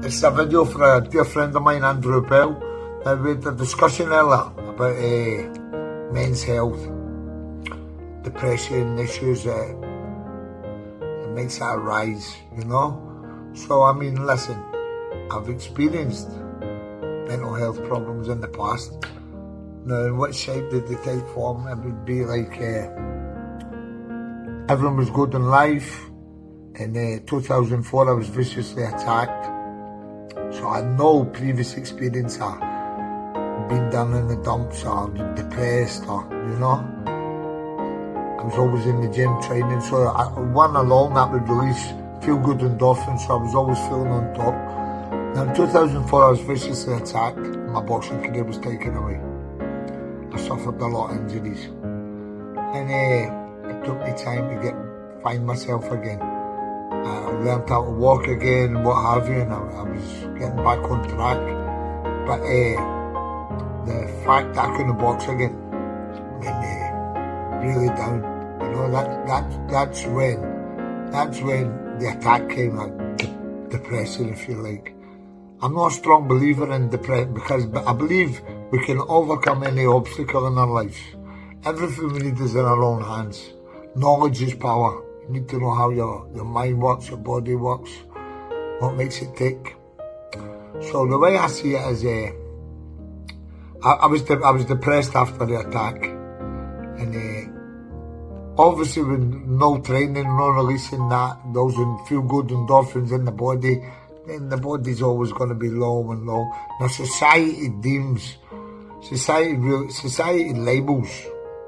This is a video for a dear friend of mine, Andrew Bell. We had a discussion earlier about men's health, depression issues that it makes that arise, you know. So I mean, listen, I've experienced mental health problems in the past. Now, in what shape did they take form? It would be like everyone was good in life. In 2004, I was viciously attacked. So I had no previous experience of being down in the dumps or depressed or, you know. I was always in the gym training, so one alone that would release feel-good endorphins, so I was always feeling on top. Now in 2004 I was viciously attacked, my boxing career was taken away. I suffered a lot of injuries. And it took me time to find myself again. I learned how to walk again and what have you, and I was getting back on track. But the fact that I couldn't box again made me really down. You know, that's when the attack came, depression, if you like. I'm not a strong believer in depression because I believe we can overcome any obstacle in our lives. Everything we need is in our own hands. Knowledge is power. You need to know how your mind works, your body works, what makes it tick. So the way I see it is, I was depressed after the attack, and obviously with no training, no releasing those feel-good endorphins in the body, then the body's always going to be low and low. Now society labels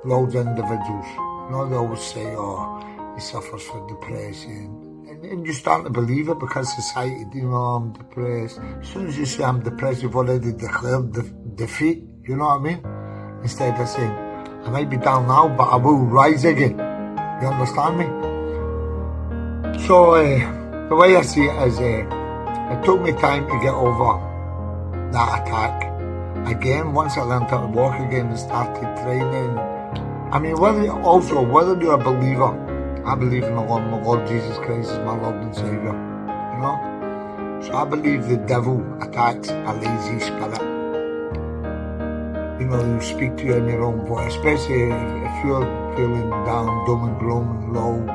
loads of individuals. You know, they always say, oh, he suffers from depression, and you start to believe it because society, you know, I'm depressed. As soon as you say I'm depressed, you've already declared defeat, you know what I mean? Instead of saying, I might be down now, but I will rise again. You understand me? So the way I see it is, it took me time to get over that attack. Again, once I learned how to walk again and started training. I mean, whether you're a believer, I believe in the Lord Jesus Christ as my Lord and Saviour, you know. So I believe the devil attacks a lazy spirit. You know, you speak to you in your own voice, especially if you're feeling down, dumb and gloom and low.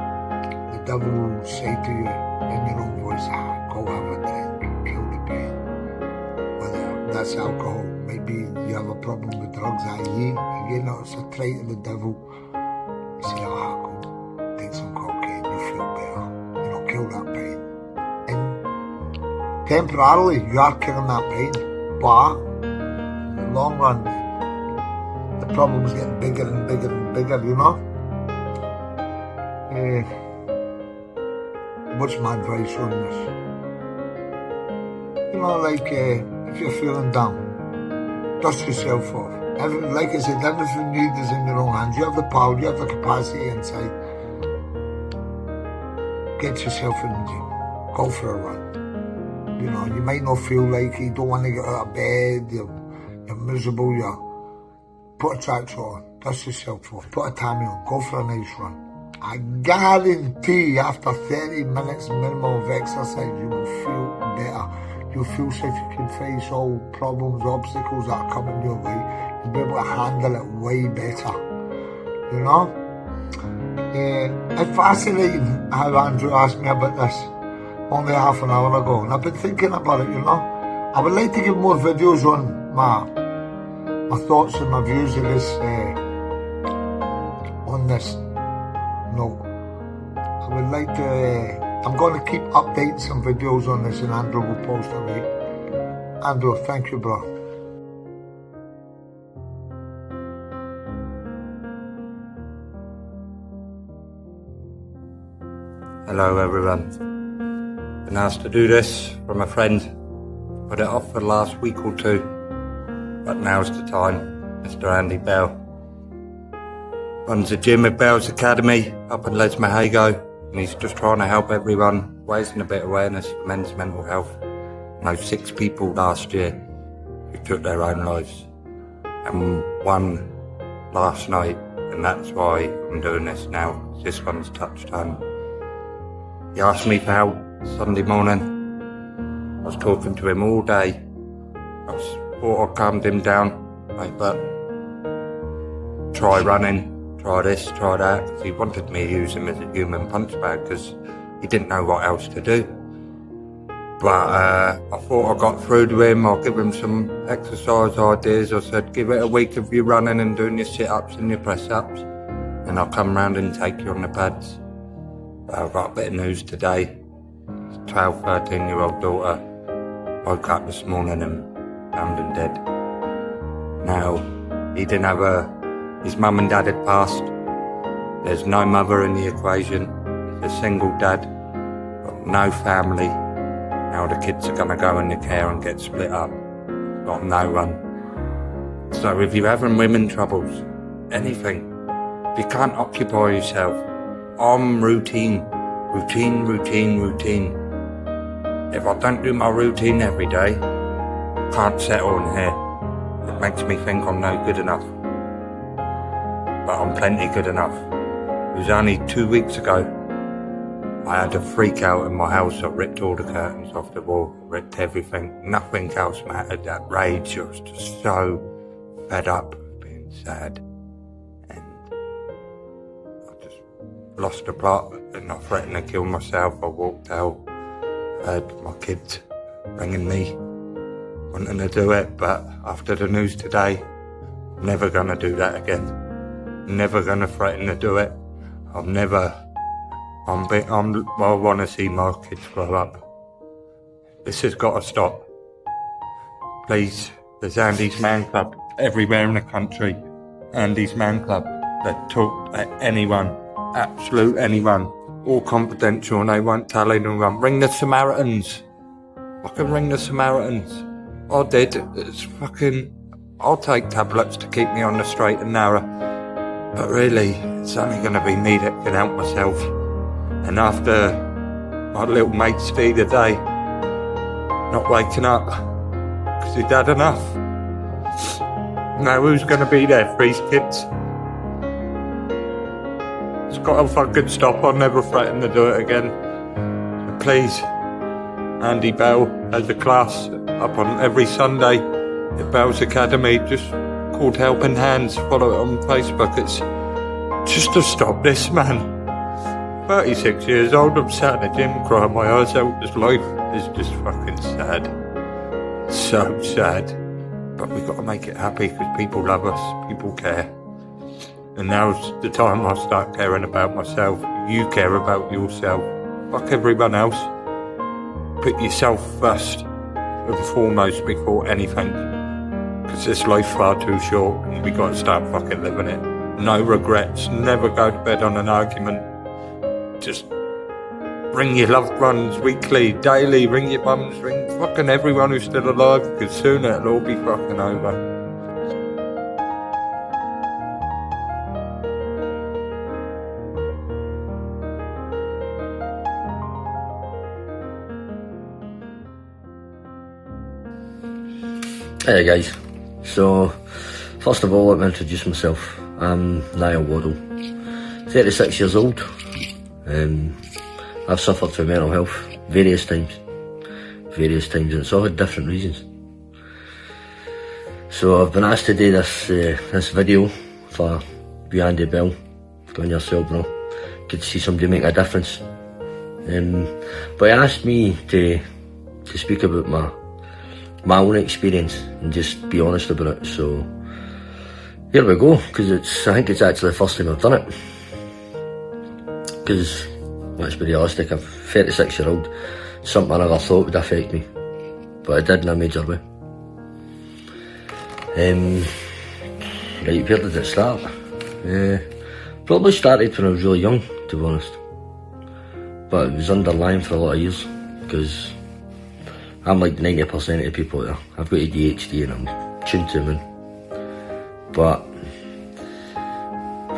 The devil will say to you in your own voice, go have a drink, kill the pain. Whether that's alcohol, maybe you have a problem with drugs, you know, it's a trait of the devil. You say, go take some cocaine, you feel better, you know, kill that pain. And temporarily, you are killing that pain, but in the long run, the problem's getting bigger and bigger and bigger, you know. What's my advice on this? You know, like, if you're feeling down, dust yourself off. Like I said, everything you need is in your own hands. You have the power, you have the capacity inside. Get yourself in the gym. Go for a run. You know, you might not feel like it, you don't want to get out of bed, you're miserable, put a tracksuit on, dust yourself off, put a tammy on, go for a nice run. I guarantee after 30 minutes minimum of exercise, you will feel better. You'll feel so you can face all problems, obstacles that are coming your way. You'll be able to handle it way better, you know? It's fascinating how Andrew asked me about this only half an hour ago, and I've been thinking about it, you know? I would like to give more videos on my thoughts and my views of this, on this note. I would like to, I'm going to keep updating some videos on this, and Andrew will post away. Andrew, thank you, bro. Hello everyone. Been asked to do this from a friend. Put it off for the last week or two, but now's the time. Mr. Andy Bell runs a gym at Bell's Academy up in Les Mahago, and he's just trying to help everyone, raising a bit of awareness for men's mental health. I know 6 people last year who took their own lives, and 1 last night, and that's why I'm doing this now. This one's touched home. He asked me for help Sunday morning. was talking to him all day. Thought I calmed him down, like, but try running, try this, try that. 'Cause he wanted me to use him as a human punch bag because he didn't know what else to do. But I thought I got through to him. I'll give him some exercise ideas. I said, give it a week of you running and doing your sit-ups and your press-ups, and I'll come round and take you on the pads. But I've got a bit of news today. 12, 13-year-old daughter woke up this morning and found him dead. Now, he didn't have his mum and dad had passed. There's no mother in the equation. He's a single dad, got no family. Now the kids are gonna go into care and get split up. Got no one. So if you're having women troubles, anything, if you can't occupy yourself, I'm routine. If I don't do my routine every day, I can't settle in here. It makes me think I'm no good enough. But I'm plenty good enough. It was only 2 weeks ago I had a freak out in my house. I ripped all the curtains off the wall, ripped everything. Nothing else mattered. That rage, I was just so fed up of being sad. And I just lost the plot and I threatened to kill myself. I walked out, heard my kids ringing me, wanting to do it. But after the news today, I'm never going to do that again. I'm never going to threaten to do it. I want to see my kids grow up. This has got to stop. Please, there's Andy's Man Club everywhere in the country. Andy's Man Club. They talk to anyone, absolute anyone, all confidential, and they won't tell anyone. Ring the Samaritans. Fucking ring the Samaritans. I did. I'll take tablets to keep me on the straight and narrow. But really, it's only going to be me that can help myself. And after my little mate's fee today, not waking up, because he'd had enough. Now who's going to be there for his kids? It's got to fucking stop. I'll never threaten to do it again. So please, Andy Bell has a class up on every Sunday at Bell's Academy, just called Helping Hands. Follow it on Facebook. It's just to stop this, man. 36 years old, I'm sat in the gym crying my eyes out. This life is just fucking sad. So sad. But we've got to make it happy because people love us, people care. And now's the time I start caring about myself. You care about yourself. Fuck everyone else. Put yourself first and foremost before anything. Because this life's far too short and we got to start fucking living it. No regrets. Never go to bed on an argument. Just ring your loved ones weekly, daily, ring your mums, ring fucking everyone who's still alive, because soon it'll all be fucking over. Hey guys, so first of all let me introduce myself. I'm Niall Waddle, 36 years old. I've suffered from mental health various times, and it's all had different reasons. So I've been asked to do this video for you, Andy Bell. Go on yourself, bro. Good to see somebody make a difference. But he asked me to speak about my own experience and just be honest about it. So here we go, because I think it's actually the first time I've done it. Because, let's be realistic, I'm 36 year old, something I never thought would affect me, but it did in a major way. Right, where did it start? Probably started when I was really young, to be honest, but it was underlying for a lot of years, because I'm like 90% of the people there. I've got ADHD and I'm tuned to them. But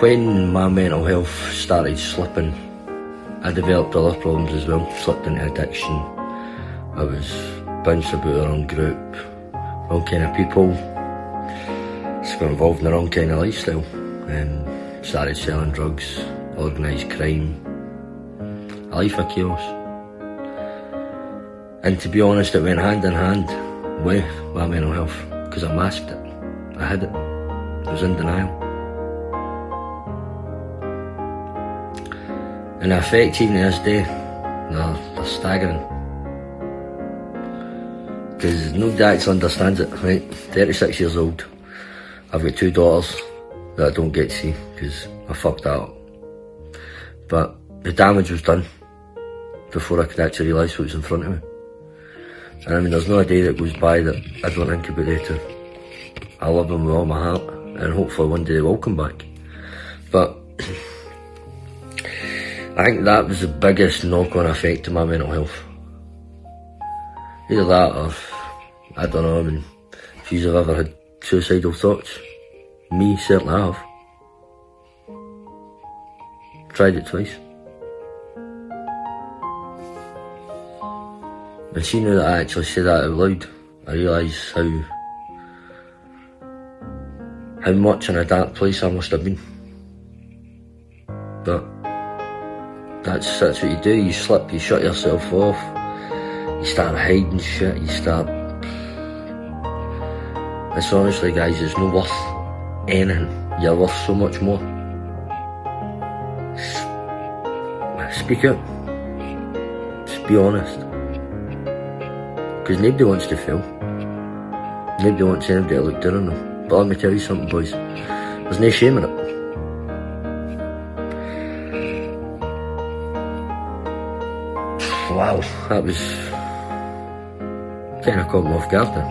when my mental health started slipping, I developed other problems as well. Slipped into addiction. I was bounced about the wrong group, wrong kind of people. Just got involved in the wrong kind of lifestyle. Started selling drugs, organised crime, a life of chaos. And to be honest, it went hand in hand with my mental health, because I masked it. I hid it. I was in denial. And the effects even to this day, they're staggering. Because nobody actually understands it, right? 36 years old. I've got 2 daughters that I don't get to see because I fucked that up. But the damage was done before I could actually realise what was in front of me. And I mean, there's not a day that goes by that I don't think about it too. I love them with all my heart, and hopefully one day they will come back. But I think that was the biggest knock-on effect to my mental health. Either that or, I don't know, I mean, if you've ever had suicidal thoughts, me certainly have. Tried it twice. And see, now that I actually say that out loud, I realise how much in a dark place I must have been. But that's what you do. You slip, you shut yourself off, you start hiding shit, you start... It's honestly, guys, it's not worth anything. You're worth so much more. Speak out. Just be honest. Because nobody wants to fail. Nobody wants anybody to look down on them. But let me tell you something, boys. There's no shame in it. Wow, that was kind of caught me off guard there.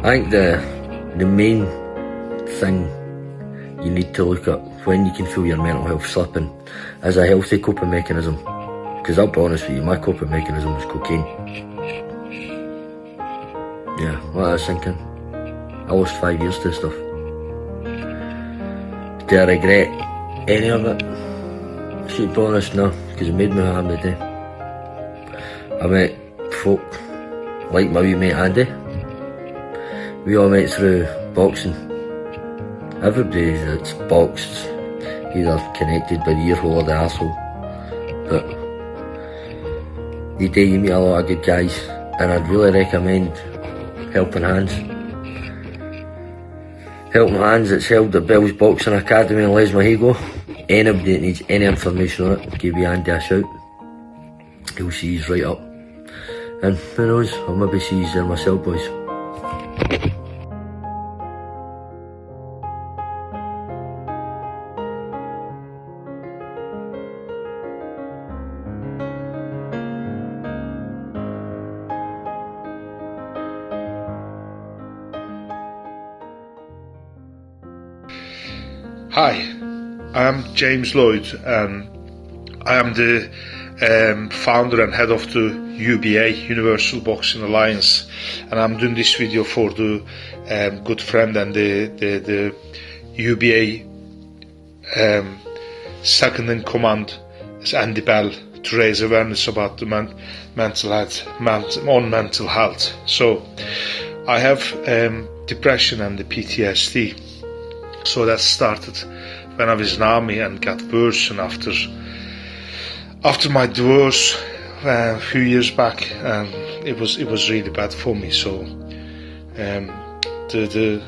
I think the main thing you need to look at when you can feel your mental health slipping is a healthy coping mechanism. Because I'll be honest with you, my coping mechanism was cocaine. Yeah, what I was thinking. I lost 5 years to this stuff. Do I regret any of it? To be honest, no, because it made me who I am today. I met folk like my wee mate Andy. We all met through boxing. Everybody that's boxed, either connected by the ear hole or the arsehole. But the day you meet a lot of good guys, and I'd really recommend Helping Hands. Helping Hands, it's held at Bell's Boxing Academy in Lesmahago. Anybody that needs any information on it, give Andy a shout. He'll see he's right up. And who knows, I'll maybe see you there myself, boys. Hi, I am James Lloyd, and I am the founder and head of the UBA, Universal Boxing Alliance, and I'm doing this video for the good friend and the UBA second in command is Andy Bell, to raise awareness about the mental health. So I have depression and the PTSD. So that started when I was in the army and got worse, and after my divorce a few years back, it was really bad for me. So the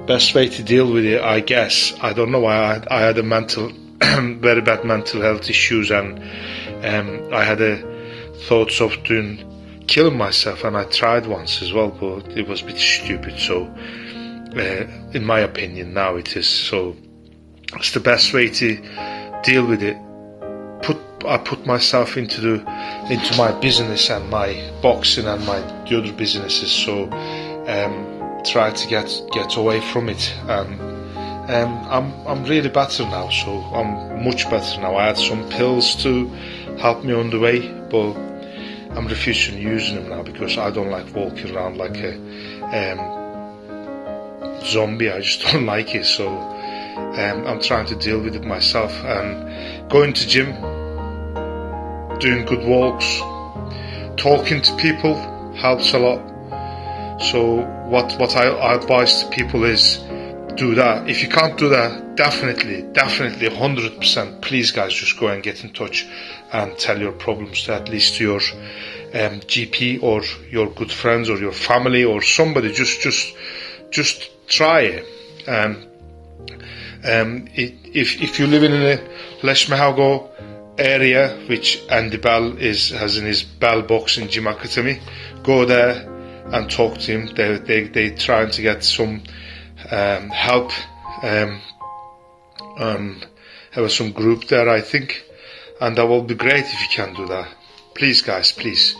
best way to deal with it, I guess, I don't know, I had a very bad mental health issues, and I had thoughts of killing myself, and I tried once as well, but it was a bit stupid. So in my opinion, now it is. So it's the best way to deal with it. I put myself into my business and my boxing and the other businesses. So try to get away from it. I'm really better now. So I'm much better now. I had some pills to help me on the way, but I'm refusing using them now because I don't like walking around like a zombie. I just don't like it. So I'm trying to deal with it myself, and going to gym, doing good walks, talking to people helps a lot. So what I advise to people is do that. If you can't do that, definitely 100%, please guys, just go and get in touch and tell your problems to at least your GP or your good friends or your family or somebody. Just try it. If you live in a Leshmahago area, which Andy Bell has in his bell box in Jim Academy, go there and talk to him. They're trying to get some help. Have some group there, I think, and that will be great if you can do that. Please, guys, please,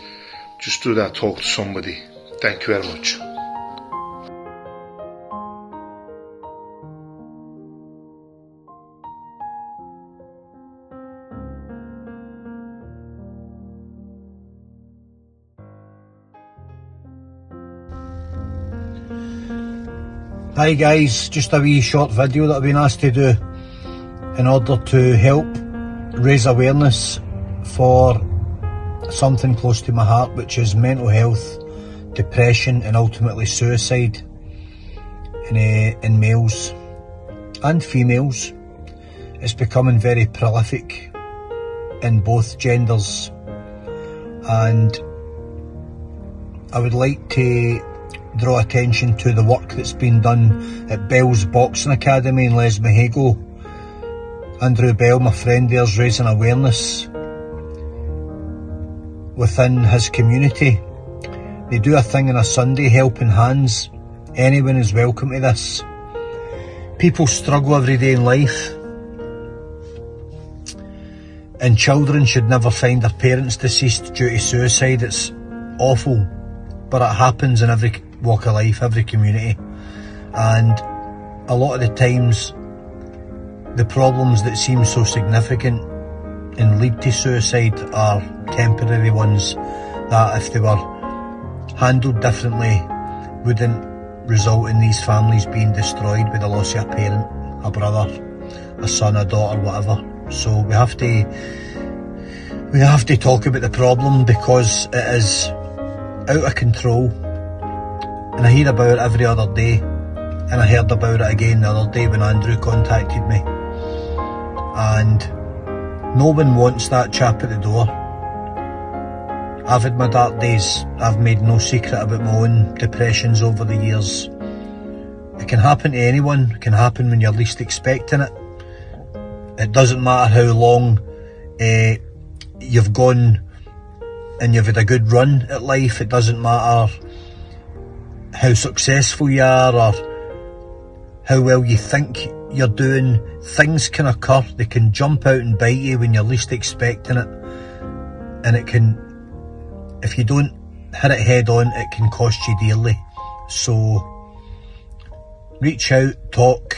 just do that. Talk to somebody. Thank you very much. Hi guys, just a wee short video that I've been asked to do in order to help raise awareness for something close to my heart, which is mental health, depression and ultimately suicide in males and females. It's becoming very prolific in both genders, and I would like to draw attention to the work that's been done at Bell's Boxing Academy in Lesmahago. Andrew Bell, my friend there, is raising awareness within his community. They do a thing on a Sunday, Helping Hands. Anyone is welcome to this. People struggle every day in life, and children should never find their parents deceased due to suicide. It's awful, but it happens in every walk of life, every community, and a lot of the times the problems that seem so significant and lead to suicide are temporary ones that, if they were handled differently, wouldn't result in these families being destroyed with the loss of a parent, a brother, a son, a daughter, whatever. So we have to talk about the problem, because it is out of control. And I hear about it every other day, and I heard about it again the other day when Andrew contacted me. And no one wants that chap at the door. I've had my dark days. I've made no secret about my own depressions over the years. It can happen to anyone. It can happen when you're least expecting it. It doesn't matter how long you've gone and you've had a good run at life. It doesn't matter how successful you are or how well you think you're doing. Things can occur. They can jump out and bite you when you're least expecting it, and it can, if you don't hit it head on, it can cost you dearly. So reach out, talk,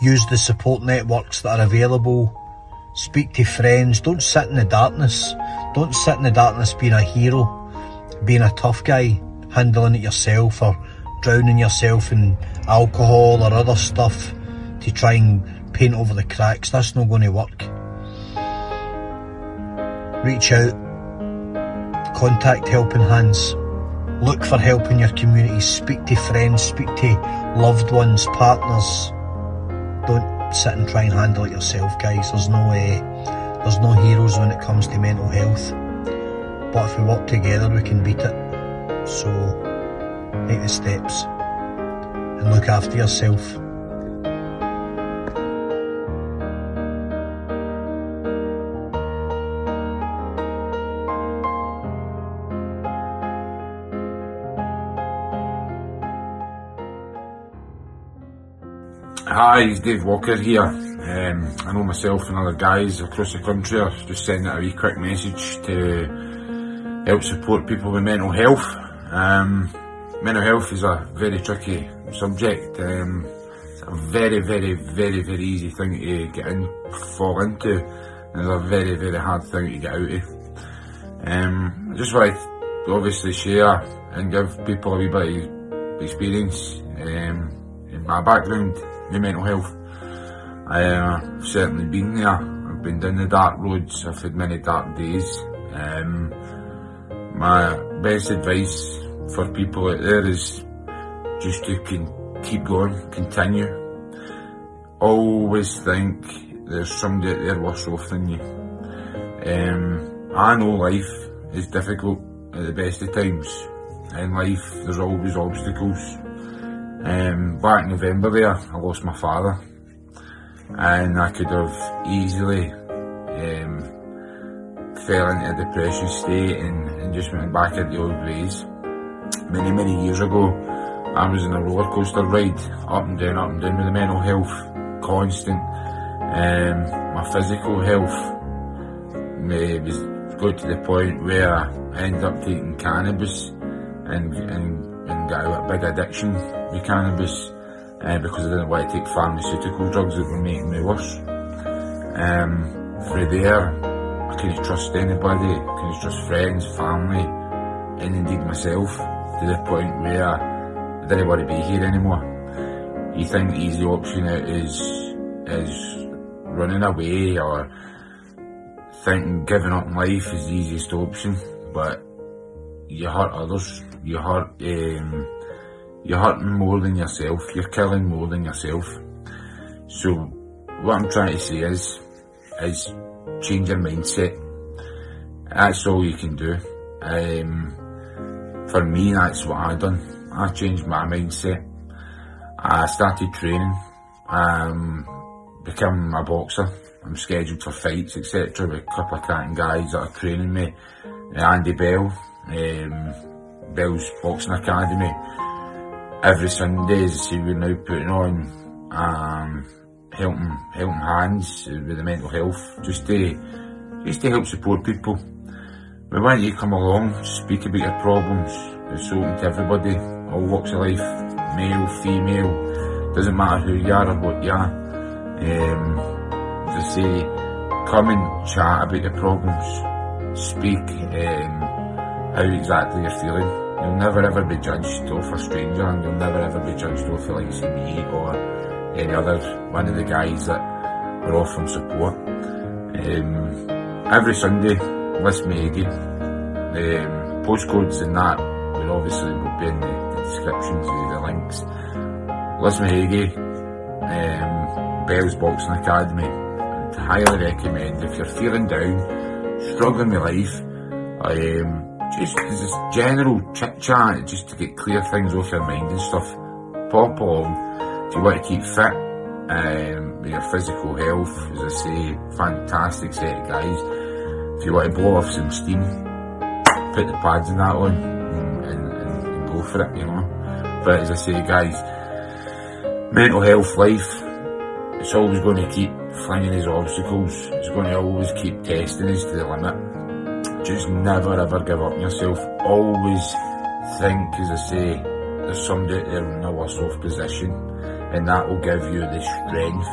use the support networks that are available, speak to friends. Don't sit in the darkness. Don't sit in the darkness being a hero, being a tough guy, handling it yourself, or drowning yourself in alcohol or other stuff to try and paint over the cracks. That's not going to work. Reach out, contact Helping Hands, look for help in your community, speak to friends, speak to loved ones, partners. Don't sit and try and handle it yourself, guys. There's no heroes when it comes to mental health, but if we work together we can beat it. So take the steps and look after yourself. Hi, it's Dave Walker here. I know myself and other guys across the country are just sending out a wee quick message to help support people with mental health. Mental health is a very tricky subject. It's a very, very, very, very easy thing to fall into, and it's a very, very hard thing to get out of. I just want to obviously share and give people a wee bit of experience in my background with mental health. I've certainly been there. I've been down the dark roads. I've had many dark days. My best advice for people out there is just to keep going, continue. Always think there's somebody out there worse off than you. I know life is difficult at the best of times. In life, there's always obstacles. Back in November there, I lost my father, and I could have easily fell into a depression state and just went back into the old ways. Many years ago, I was in a roller coaster ride, up and down with the mental health, constant. My physical health was got to the point where I ended up taking cannabis and got a big addiction with cannabis because I didn't want to take pharmaceutical drugs that were making me worse. From there, I couldn't trust anybody, couldn't trust friends, family, and indeed myself, to the point where I didn't want to be here anymore. You think the easy option out is running away, or thinking giving up life is the easiest option, but you hurt others, you're hurting more than yourself, you're killing more than yourself. So what I'm trying to say is change your mindset. That's all you can do. For me, that's what I done. I changed my mindset. I started training, becoming a boxer. I'm scheduled for fights, etc. with a couple of cracking guys that are training me. Andy Bell, Bell's Boxing Academy. Every Sunday, as I say, we're now putting on helping hands with the mental health, just to help support people. We want you to come along, speak about your problems. It's open to everybody, all walks of life, male, female, doesn't matter who you are or what you are. As I say, come and chat about your problems, speak how exactly you're feeling. You'll never ever be judged off a stranger, and you'll never ever be judged off the likes of me or any other one of the guys that are offering support. Every Sunday, Liz Mahegi, postcodes and that will obviously be in the descriptions, the links. Liz Mahegi, Bell's Boxing Academy, I'd highly recommend if you're feeling down, struggling with life, just this general chit chat, just to get clear things off your mind and stuff. Pop along. If you want to keep fit, with your physical health, as I say, fantastic set of guys. If you want to blow off some steam, put the pads and that on and go for it, you know. But as I say, guys, mental health, life, it's always going to keep flinging us obstacles. It's going to always keep testing us to the limit. Just never ever give up on yourself. Always think, as I say, there's somebody out there in a worse off position, and that will give you the strength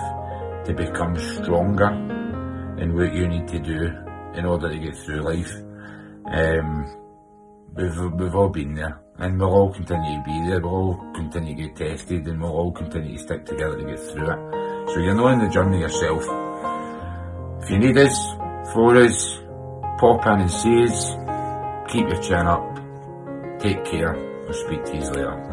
to become stronger in what you need to do in order to get through life. We've all been there, and we'll all continue to be there. We'll all continue to get tested, and we'll all continue to stick together to get through it. So you're not on the journey yourself. If you need us, for us, pop in and see us. Keep your chin up. Take care. I'll speak to you later.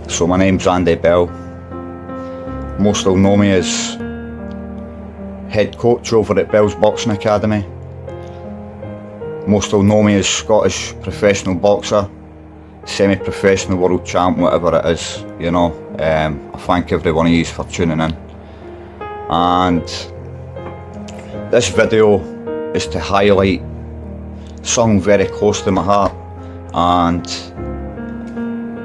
So my name's Andy Bell. Most will know me as head coach over at Bell's Boxing Academy. Most will know me as Scottish professional boxer, semi-professional world champ, whatever it is, you know. I thank every one of you for tuning in. And this video is to highlight something very close to my heart and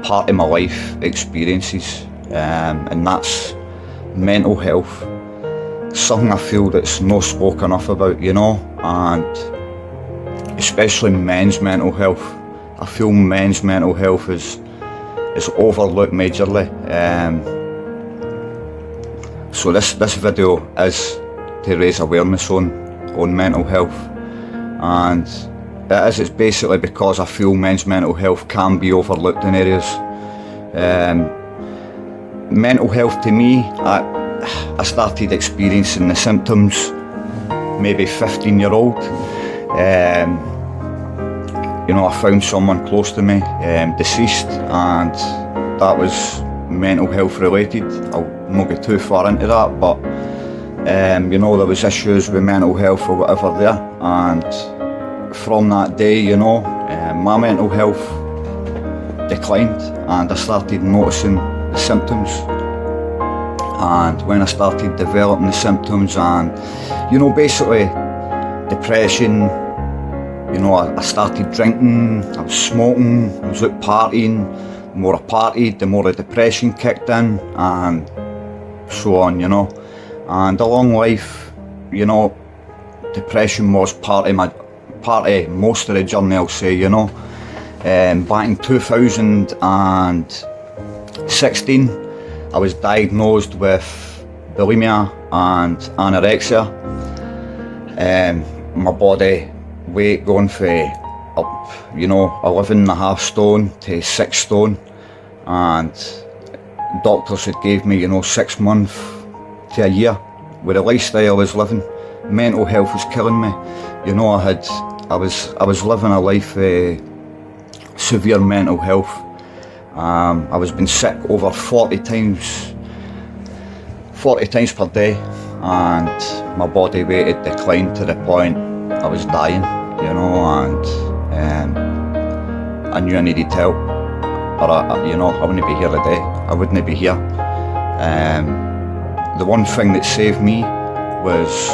part of my life experiences, and that's mental health. Something I feel that's not spoken enough about, you know, and especially men's mental health. I feel men's mental health is overlooked majorly. So this video is to raise awareness on mental health, and it's basically because I feel men's mental health can be overlooked in areas. Mental health to me, I started experiencing the symptoms maybe 15-year-old. You know, I found someone close to me deceased, and that was mental health related. I'll not get too far into that, but you know, there was issues with mental health or whatever there, and from that day, you know, my mental health declined, and I started noticing the symptoms. And when I started developing the symptoms, and you know, basically depression, you know, I started drinking, I was smoking, I was out partying. The more I partied, the more the depression kicked in, and so on, you know. And a long life, you know, depression was part of most of the journey, I'll say, you know. Back in 2016, I was diagnosed with bulimia and anorexia. My body weight going from up, you know, 11.5 stone to 6 stone, and doctors had gave me, you know, 6 months to a year with the lifestyle I was living. Mental health was killing me, you know. I was living a life of severe mental health. I was being sick over 40 times per day, and my body weight had declined to the point I was dying, you know, and I knew I needed help, or you know, I wouldn't be here today. I wouldn't be here. The one thing that saved me was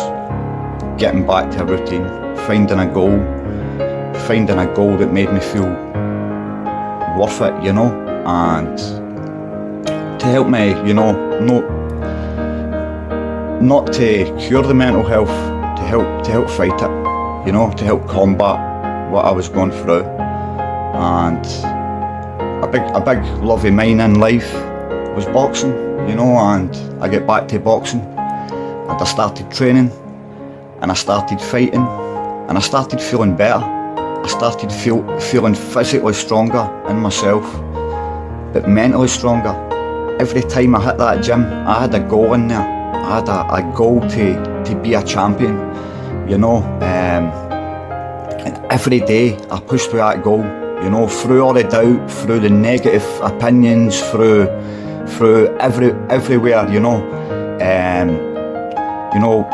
getting back to a routine, finding a goal that made me feel worth it, you know, and to help me, you know, not to cure the mental health, to help fight it, you know, to help combat what I was going through. And a big love of mine in life was boxing, you know, and I get back to boxing, and I started training, and I started fighting, and I started feeling better. I started feeling physically stronger in myself, but mentally stronger. Every time I hit that gym, I had a goal in there. I had a goal to be a champion, you know. And every day I pushed for that goal, you know, through all the doubt, through the negative opinions, through everywhere, you know. You know,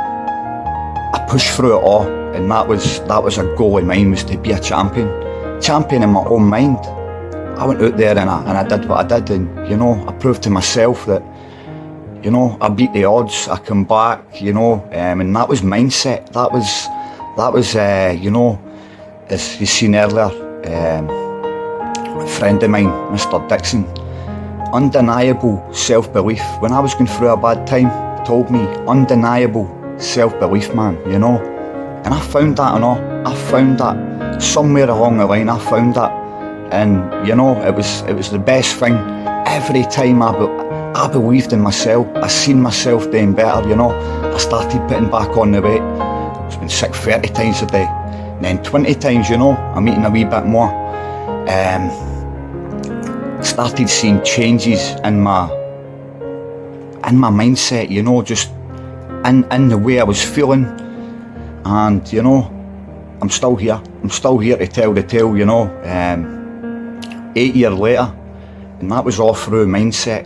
I pushed through it all, and that was a goal of mine, was to be a champion in my own mind. I went out there and I did what I did, and you know, I proved to myself that, you know, I beat the odds. I come back, you know, and that was mindset. That was you know, as you seen earlier, a friend of mine, Mr. Dixon, undeniable self-belief. When I was going through a bad time, he told me, undeniable self-belief, man, you know. And I found that, and I found that somewhere along the line. I found that, and you know, it was the best thing. Every time I believed in myself, I seen myself doing better, you know. I started putting back on the weight. I was been sick 30 times a day, and then 20 times, you know, I'm eating a wee bit more. Started seeing changes in my mindset, you know, just in the way I was feeling. And you know, I'm still here to tell the tale, you know. 8 years later, and that was all through mindset.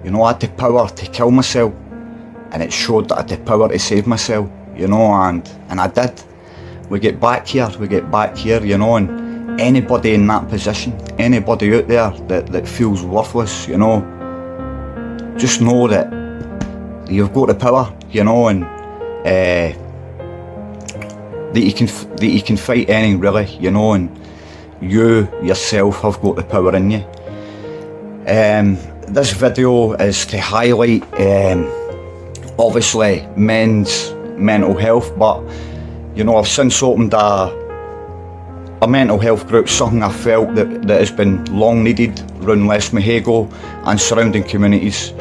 You know, I had the power to kill myself, and it showed that I had the power to save myself, you know, and I did. We get back here, you know, and anybody in that position, anybody out there that feels worthless, you know, just know that you've got the power, you know, and that you can fight anything, really, you know, and you yourself have got the power in you. This video is to highlight obviously men's mental health, but you know, I've since opened a mental health group, something I felt that has been long needed around West Mahago and surrounding communities.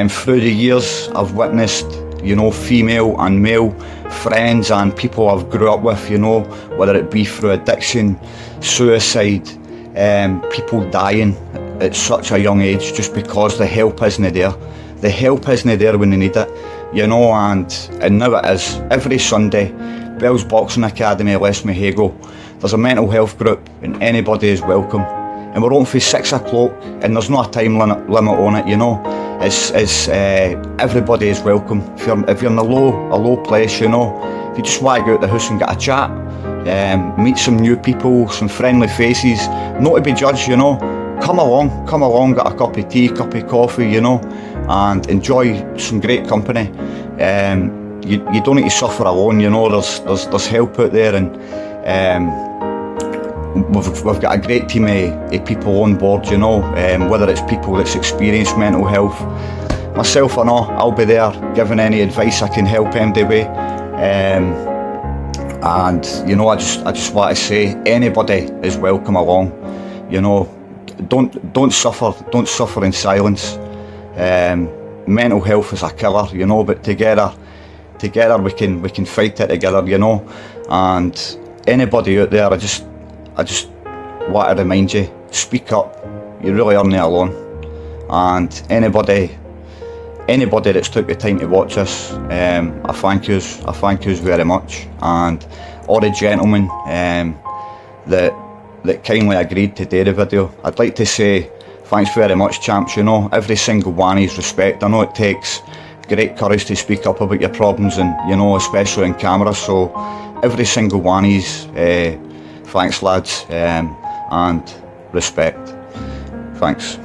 Through the years, I've witnessed, you know, female and male friends and people I've grew up with, you know, whether it be through addiction, suicide, people dying at such a young age just because the help isn't there. The help isn't there when they need it, you know, and now it is. Every Sunday, Bell's Boxing Academy, West Mahago, there's a mental health group and anybody is welcome. and we're open for 6 o'clock, and there's no a time limit on it, you know. It's everybody is welcome. If you're in a low place, you know, if you just want to go out the house and get a chat, meet some new people, some friendly faces, not to be judged, you know. Come along, get a cup of tea, cup of coffee, you know, and enjoy some great company. You don't need to suffer alone, you know. There's help out there, and we've got a great team of people on board, you know. Whether it's people that's experienced mental health, myself or not, I'll be there giving any advice I can help anybody. And you know, I just want to say, anybody is welcome along. You know, don't suffer in silence. Mental health is a killer, you know, but together we can fight it together, you know. And anybody out there, I just want to remind you, speak up. You really are not alone. And anybody that's took the time to watch us, I thank yous very much. And all the gentlemen that kindly agreed to do the video, I'd like to say thanks very much, champs. You know, every single one is respect. I know it takes great courage to speak up about your problems, and you know, especially in camera. So every single one is thanks, lads, and respect. Thanks.